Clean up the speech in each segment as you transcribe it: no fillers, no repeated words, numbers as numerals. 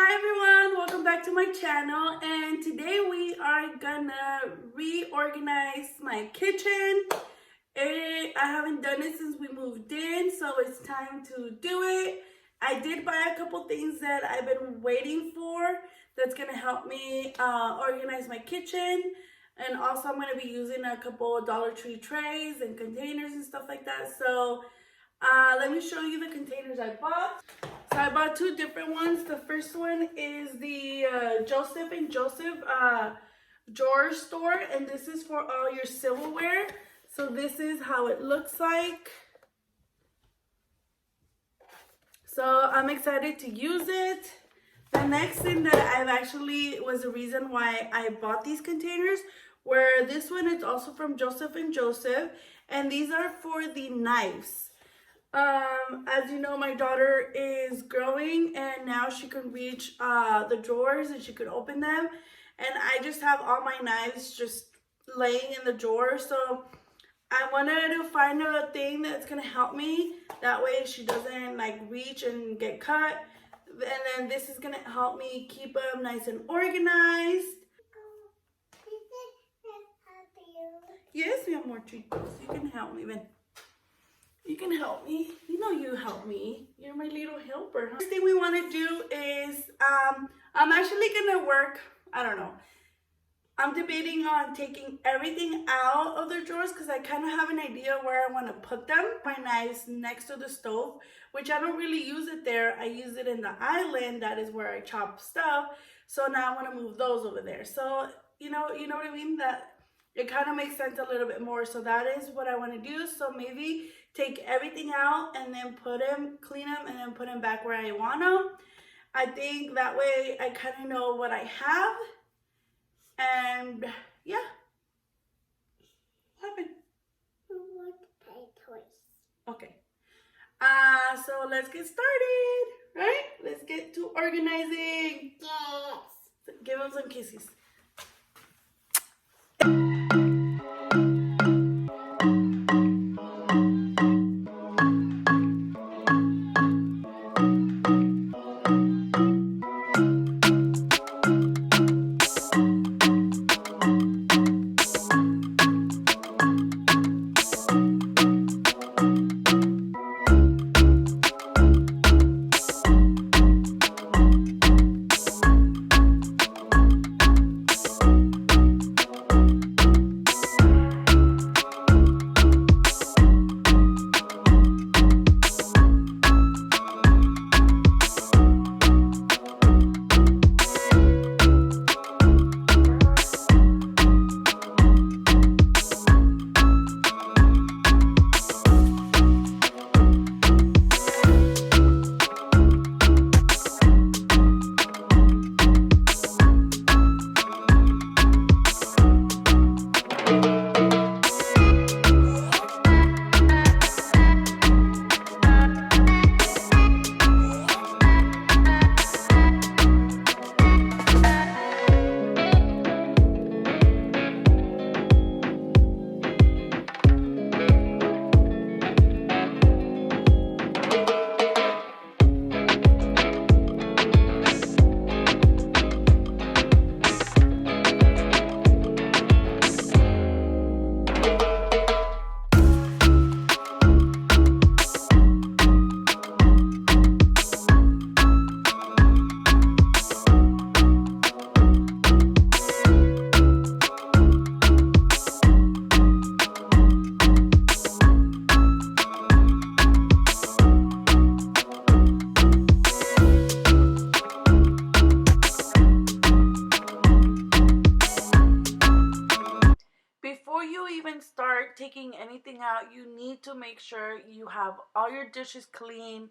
Hi everyone, welcome back to my channel, and today we are gonna reorganize my kitchen. I haven't done it since we moved in, so it's time to do it. I did buy a couple things that I've been waiting for that's gonna help me organize my kitchen, and also I'm gonna be using a couple Dollar Tree trays and containers and stuff like that. So let me show you the containers I bought. So I bought two different ones. The first one is the Joseph and Joseph drawer store, and this is for all your silverware. So this is how it looks like. So I'm excited to use it. The next thing that I've actually was the reason why I bought these containers, where this one is also from Joseph and Joseph, and these are for the knives. As you know, my daughter is growing and now she can reach the drawers and she could open them, and I just have all my knives just laying in the drawer. So I wanted to find a thing that's gonna help me, that way she doesn't like reach and get cut, and then this is gonna help me keep them nice and organized. Yes, mi amor, chicos, you can help me, Ben. You can help me. You know you help me. You're my little helper. First thing we want to do is, I'm actually going to work, I don't know. I'm debating on taking everything out of the drawers because I kind of have an idea where I want to put them. My knives next to the stove, which I don't really use it there. I use it in the island. That is where I chop stuff. So now I want to move those over there. So, you know what I mean? That it kind of makes sense a little bit more. So that is what I want to do. So maybe take everything out and then put them, clean them, and then put them back where I want them. I think that way I kind of know what I have. And yeah. What happened? Okay. So let's get started, right? Let's get to organizing. Yes. Give them some kisses. Before you even start taking anything out, you need to make sure you have all your dishes clean,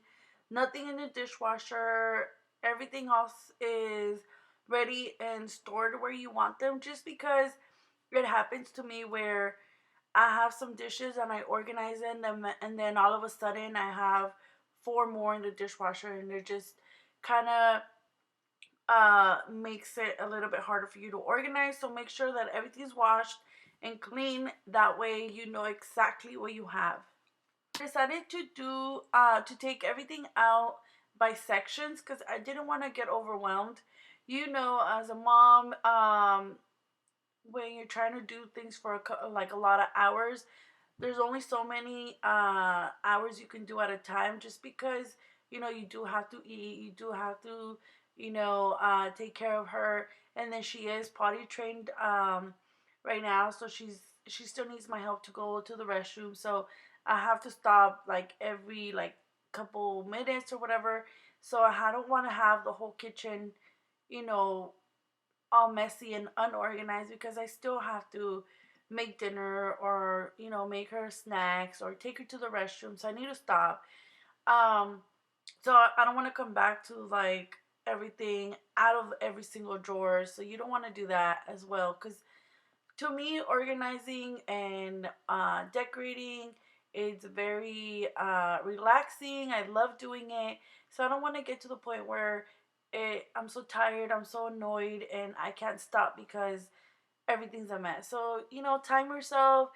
nothing in the dishwasher, everything else is ready and stored where you want them. Just because it happens to me where I have some dishes and I organize them, and then all of a sudden I have four more in the dishwasher, and they're just kind of makes it a little bit harder for you to organize. So make sure that everything's washed and clean. That way you know exactly what you have. I decided to take everything out by sections because I didn't want to get overwhelmed. You know, as a mom, when you're trying to do things for like a lot of hours, there's only so many hours you can do at a time, just because you know you do have to eat, you do have to, you know, take care of her, and then she is potty trained right now, so she still needs my help to go to the restroom, so I have to stop like every like couple minutes or whatever. So I don't want to have the whole kitchen, you know, all messy and unorganized, because I still have to make dinner, or you know, make her snacks or take her to the restroom, so I need to stop. um so I don't want to come back to like everything out of every single drawer, so you don't want to do that as well, because to me, organizing and decorating is very relaxing. I love doing it. So I don't want to get to the point where I'm so tired, I'm so annoyed, and I can't stop because everything's a mess. So, you know, time yourself,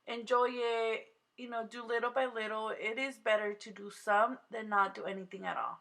enjoy it, you know, do little by little. It is better to do some than not do anything at all.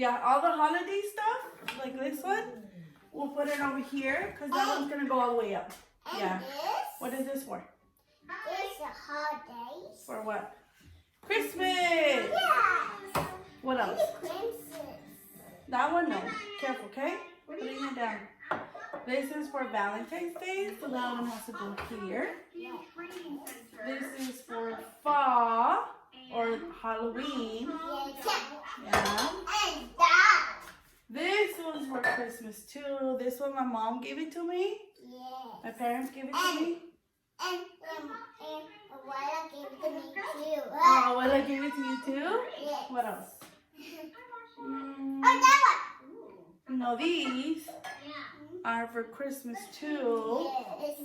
Yeah, all the holiday stuff, like this one, we'll put it over here because that one's gonna go all the way up. And Yeah. this? What is this for? It's the holidays. For what? Christmas. Yes. What else? Princess. That one, no. Careful, okay? Putting it down. This is for Valentine's Day, so that one has to go here. Yes. This is for fall or Halloween. Yes. Yeah. And that. This one's for Christmas too. This one, my mom gave it to me. Yes. My parents gave it to me. And Abuela gave it to me too. Oh, well, I gave it to you too? Yes. What else? Oh, that No, these one. are for Christmas too. Yes.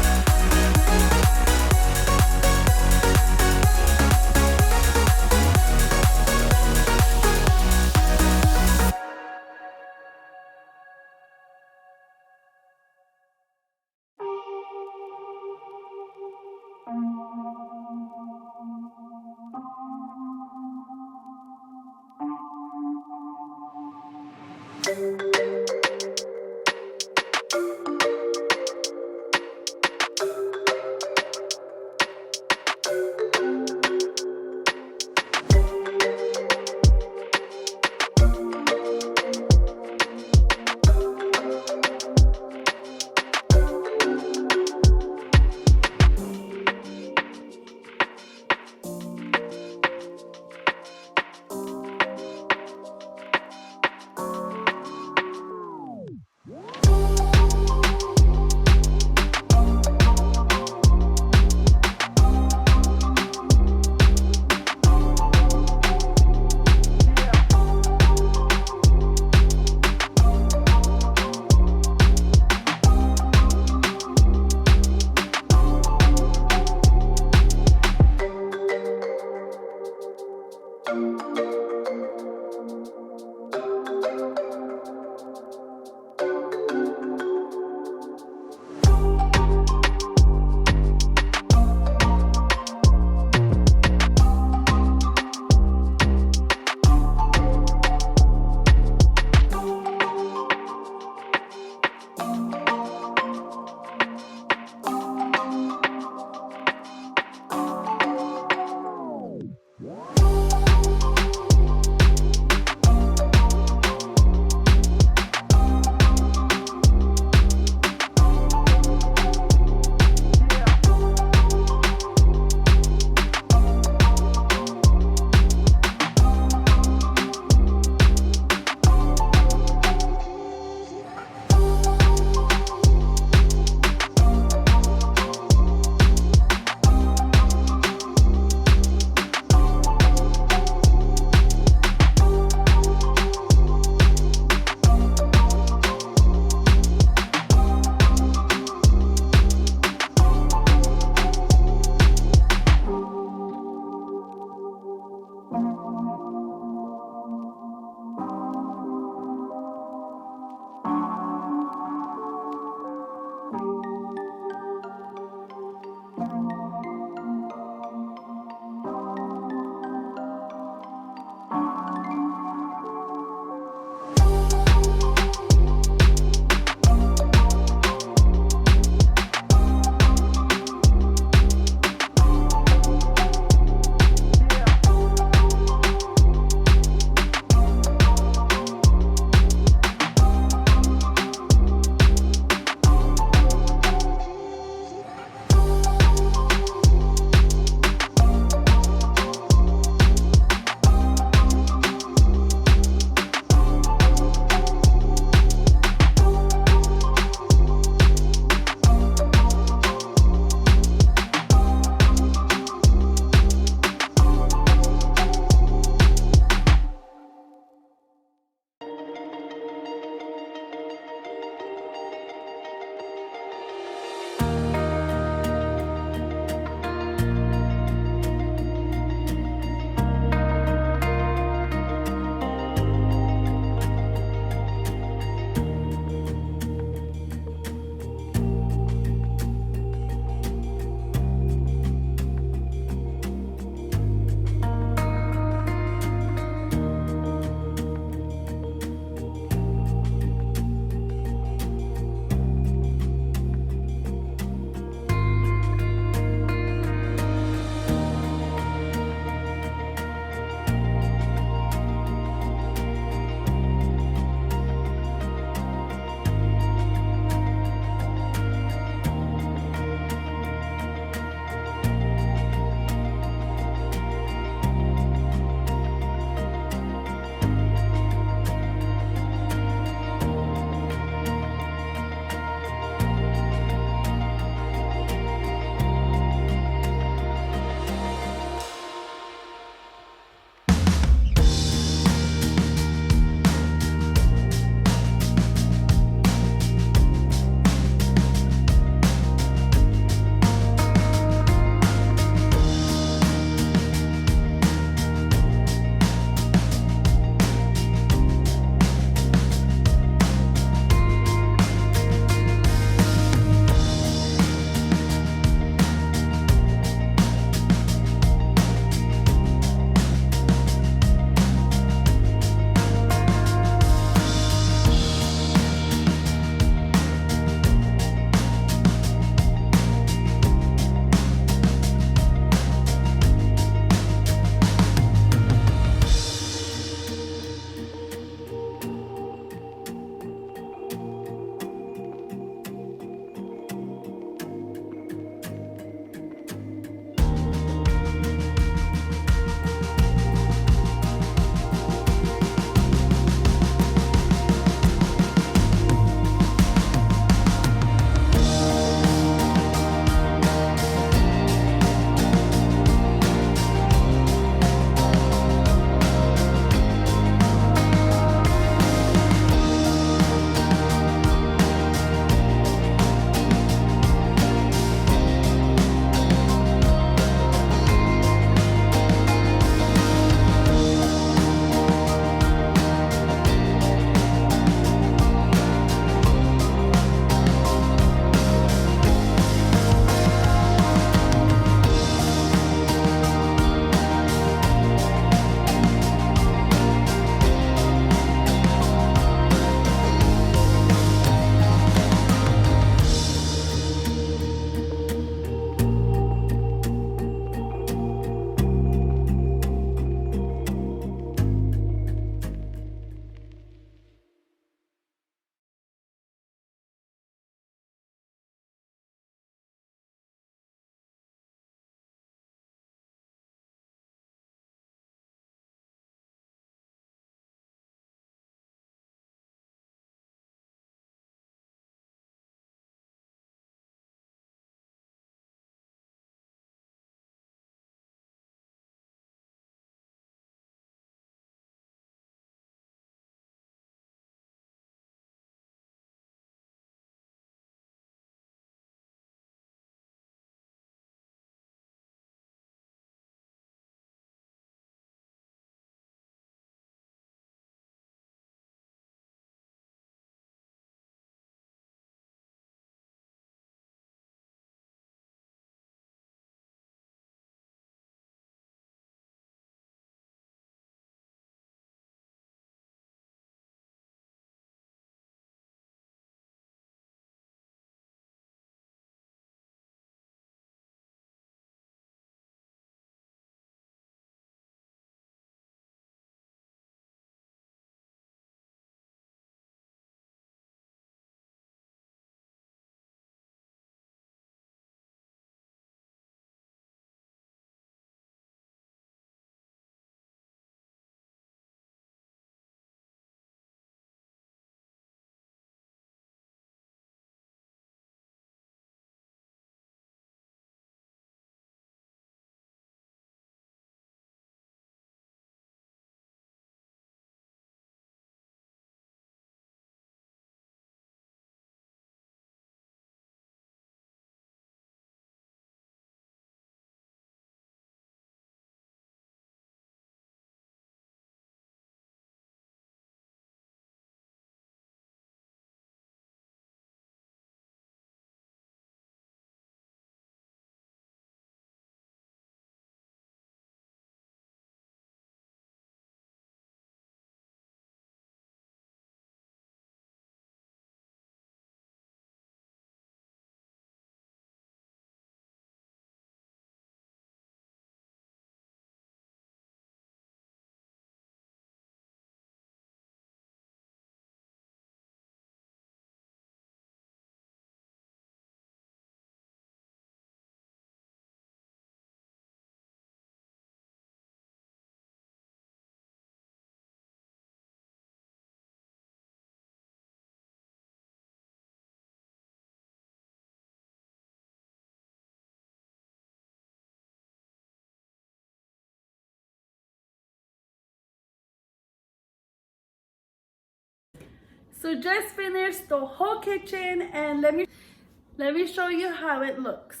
So just finished the whole kitchen, and let me show you how it looks.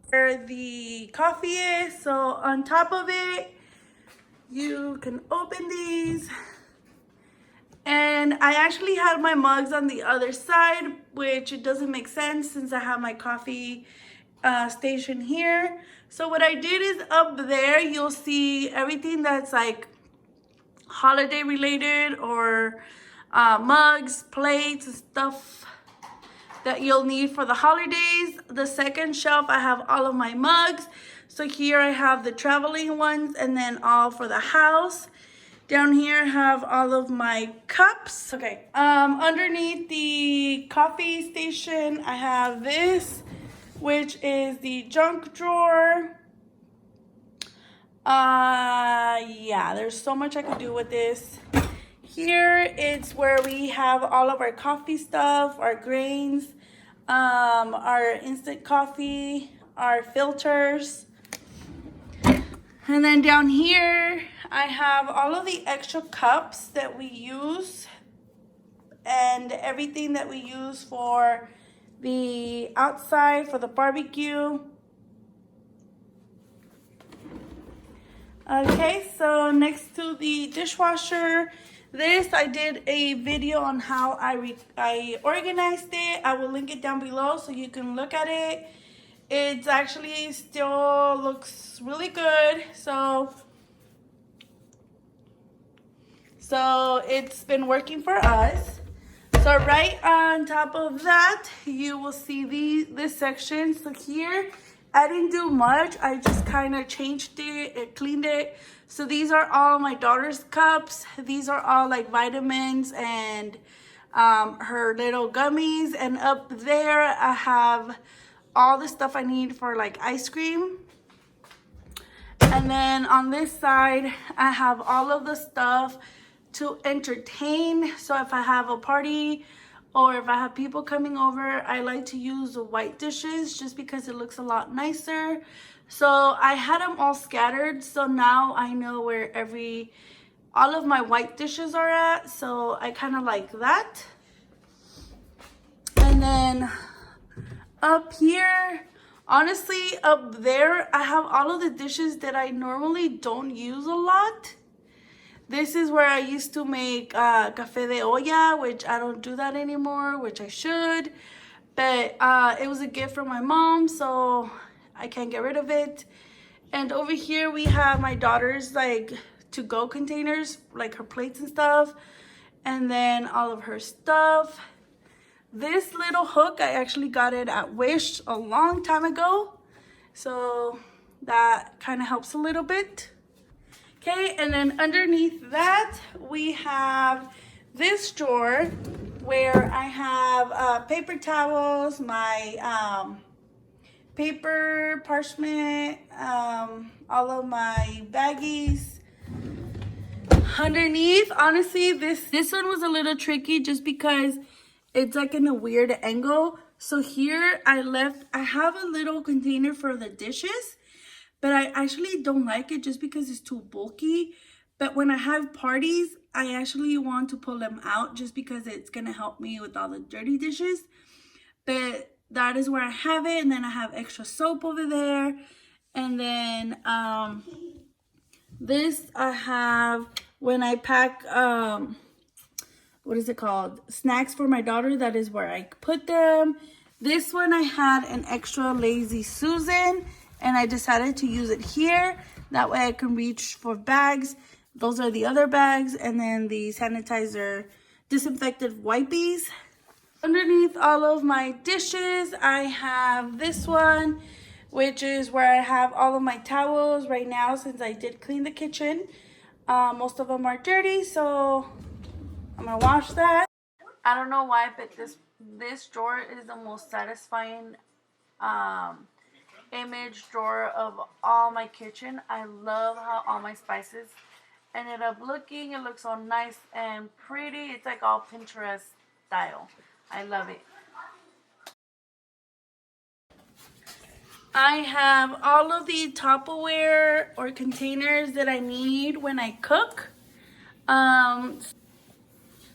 Where the coffee is, so on top of it, you can open these. And I actually had my mugs on the other side, which it doesn't make sense since I have my coffee station here. So what I did is up there, you'll see everything that's like holiday related, or mugs, plates, and stuff that you'll need for the holidays. The second shelf, I have all of my mugs. So here I have the traveling ones, and then all for the house. Down here I have all of my cups. Okay, underneath the coffee station, I have this, which is the junk drawer. Yeah, there's so much I could do with this. Here it's where we have all of our coffee stuff, our grains, our instant coffee, our filters. And then down here, I have all of the extra cups that we use and everything that we use for the outside, for the barbecue. Okay, so next to the dishwasher, this I did a video on how I organized it. I will link it down below so you can look at it. It's actually still looks really good. So it's been working for us. So right on top of that, you will see this section. So here, I didn't do much. I just kind of changed it and cleaned it. So these are all my daughter's cups. These are all like vitamins and her little gummies. And up there, I have all the stuff I need for like ice cream. And then on this side, I have all of the stuff to entertain. So if I have a party or if I have people coming over, I like to use the white dishes just because it looks a lot nicer. So I had them all scattered, so now I know where all of my white dishes are at. So I kind of like that. And then up here, honestly, up there, I have all of the dishes that I normally don't use a lot. This is where I used to make café de olla, which I don't do that anymore, which I should. But it was a gift from my mom, so I can't get rid of it. And over here we have my daughter's like to-go containers, like her plates and stuff. And then all of her stuff. This little hook, I actually got it at Wish a long time ago. So that kind of helps a little bit. Okay, and then underneath that, we have this drawer where I have paper towels, my paper, parchment, all of my baggies. Underneath, honestly, this one was a little tricky just because it's like in a weird angle. So here I have a little container for the dishes, but I actually don't like it just because it's too bulky. But when I have parties, I actually want to pull them out just because it's going to help me with all the dirty dishes. But that is where I have it. And then I have extra soap over there. And then this I have when I pack, what is it called? Snacks for my daughter. That is where I put them. This one I had an extra Lazy Susan, and I decided to use it here. That way I can reach for bags. Those are the other bags. And then the sanitizer disinfectant wipies. Underneath all of my dishes, I have this one, which is where I have all of my towels right now since I did clean the kitchen. Most of them are dirty, so I'm gonna wash that. I don't know why, but this drawer is the most satisfying image drawer of all my kitchen. I love how all my spices ended up looking. It looks all nice and pretty. It's like all Pinterest style. I love it. I have all of the Tupperware or containers that I need when I cook.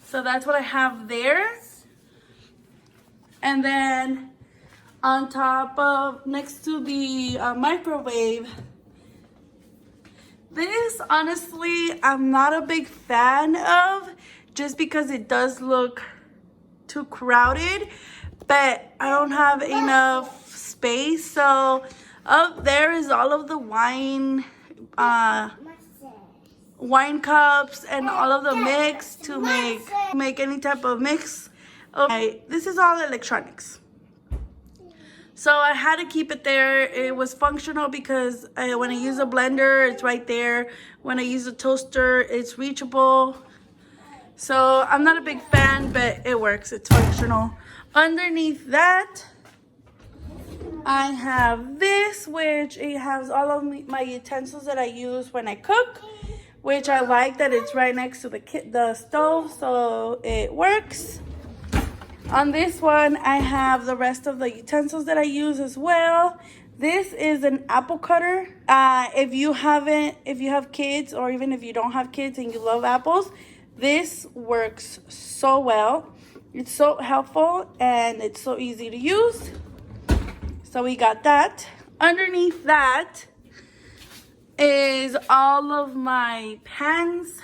So that's what I have there. And then on top of, next to the microwave, this honestly I'm not a big fan of, just because it does look too crowded, but I don't have enough space. So up there is all of the wine cups and all of the mix to make any type of mix. Okay, this is all electronics. So I had to keep it there. It was functional because when I use a blender, it's right there. When I use a toaster, it's reachable. So I'm not a big fan, but it works. It's functional. Underneath that, I have this, which it has all of my utensils that I use when I cook, which I like that it's right next to the stove, so it works. On this one, I have the rest of the utensils that I use as well. This is an apple cutter. If you have kids, or even if you don't have kids and you love apples, this works so well. It's so helpful and it's so easy to use. So we got that. Underneath that is all of my pans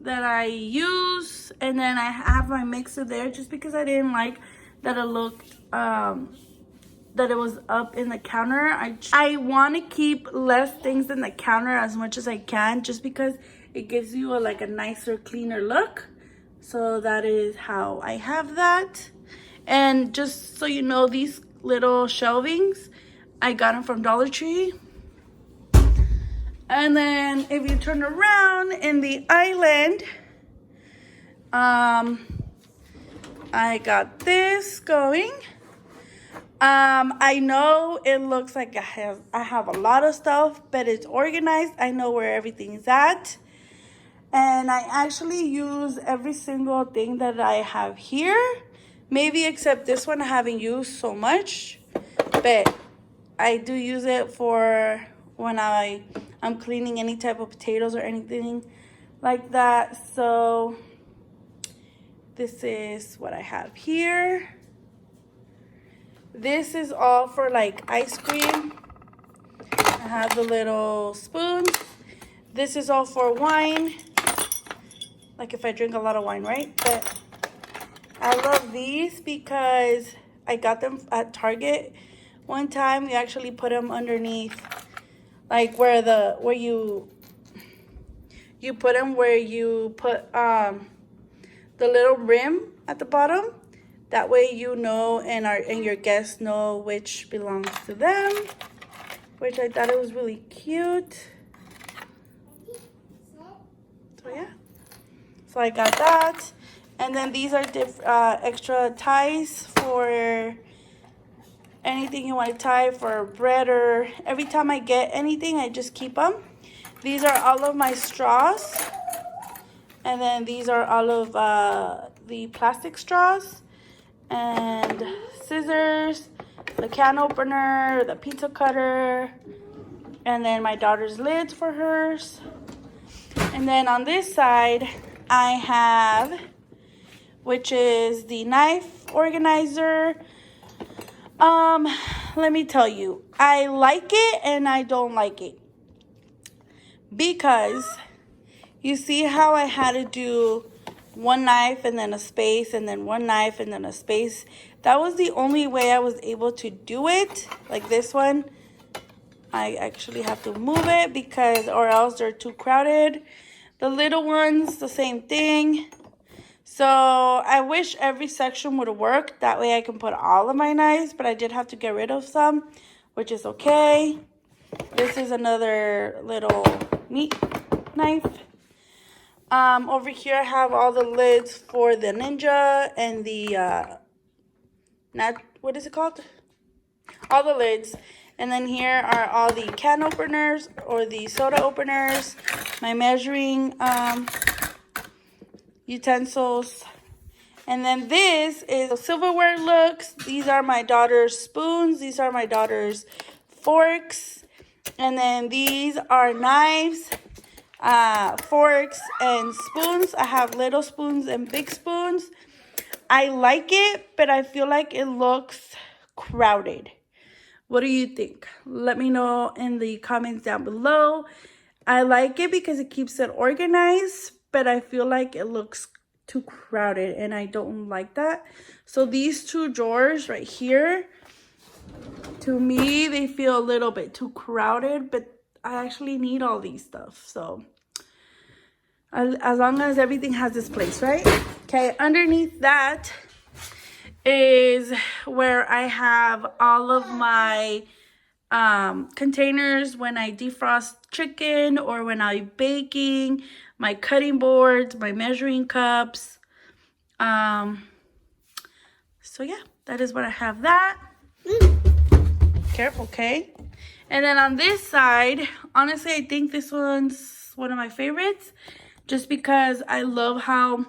that I use, and then I have my mixer there just because I didn't like that it looked that it was up in the counter. I want to keep less things in the counter as much as I can, just because it gives you a nicer, cleaner look. So that is how I have that. And just so you know, these little shelvings, I got them from Dollar Tree. And then if you turn around in the island, I got this going. I know it looks like I have a lot of stuff, but it's organized. I know where everything's at. And I actually use every single thing that I have here. Maybe except this one I haven't used so much. But I do use it for when I'm cleaning any type of potatoes or anything like that. So this is what I have here. This is all for ice cream. I have the little spoons. This is all for wine. If I drink a lot of wine, right? But I love these because I got them at Target one time. You actually put them underneath, where you put them, where you put the little rim at the bottom. That way you know, and your guests know which belongs to them, which I thought it was really cute. So yeah, so I got that. And then these are extra ties for anything you want to tie for bread, or every time I get anything, I just keep them. These are all of my straws. And then these are all of the plastic straws. And scissors, the can opener, the pizza cutter, and then my daughter's lids for hers. And then on this side, I have, which is the knife organizer. Let me tell you, I like it and I don't like it. Because you see how I had to do one knife and then a space, and then one knife and then a space. That was the only way I was able to do it. Like this one, I actually have to move it because, or else they're too crowded. The little ones, the same thing. So I wish every section would work. That way I can put all of my knives, but I did have to get rid of some, which is okay. This is another little meat knife. Over here I have all the lids for the Ninja and the, what is it called? All the lids. And then here are all the can openers or the soda openers, my measuring utensils. And then this is silverware looks. These are my daughter's spoons. These are my daughter's forks. And then these are knives. forks and spoons. I have little spoons and big spoons. I like it, but I feel like it looks crowded. What do you think? Let me know in the comments down below. I like it because it keeps it organized, but I feel like it looks too crowded and I don't like that. So these two drawers right here, to me, they feel a little bit too crowded, but I actually need all these stuff. So as long as everything has this place, right? Okay, underneath that is where I have all of my containers when I defrost chicken or when I'm baking, my cutting boards, my measuring cups. So yeah, that is what I have that. Careful, okay? And then on this side, honestly, I think this one's one of my favorites just because I love how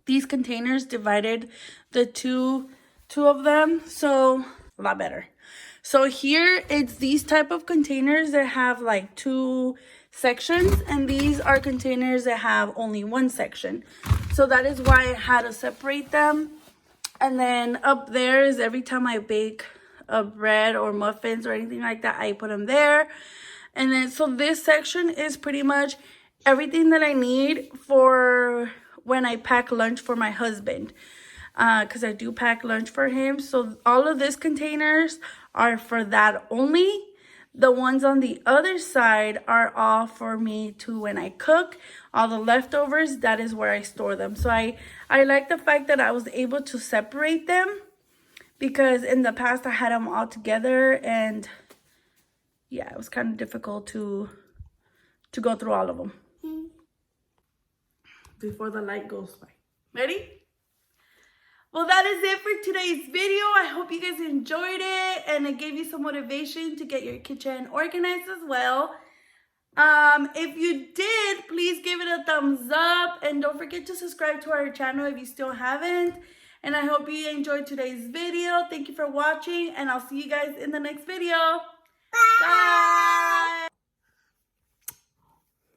these containers divided the two of them. So a lot better. So here it's these type of containers that have like 2 sections, and these are containers that have only 1 section. So that is why I had to separate them. And then up there is every time I bake a bread or muffins or anything like that, I put them there. And then so this section is pretty much everything that I need for when I pack lunch for my husband, because I do pack lunch for him. So all of these containers are for that only. The ones on the other side are all for me to when I cook. All the leftovers, that is where I store them. So I like the fact that I was able to separate them, because in the past I had them all together and yeah, it was kind of difficult to go through all of them. Before the light goes by. Ready? Well, that is it for today's video. I hope you guys enjoyed it and it gave you some motivation to get your kitchen organized as well. If you did, please give it a thumbs up and don't forget to subscribe to our channel if you still haven't. And I hope you enjoyed today's video. Thank you for watching and I'll see you guys in the next video. Bye. Bye.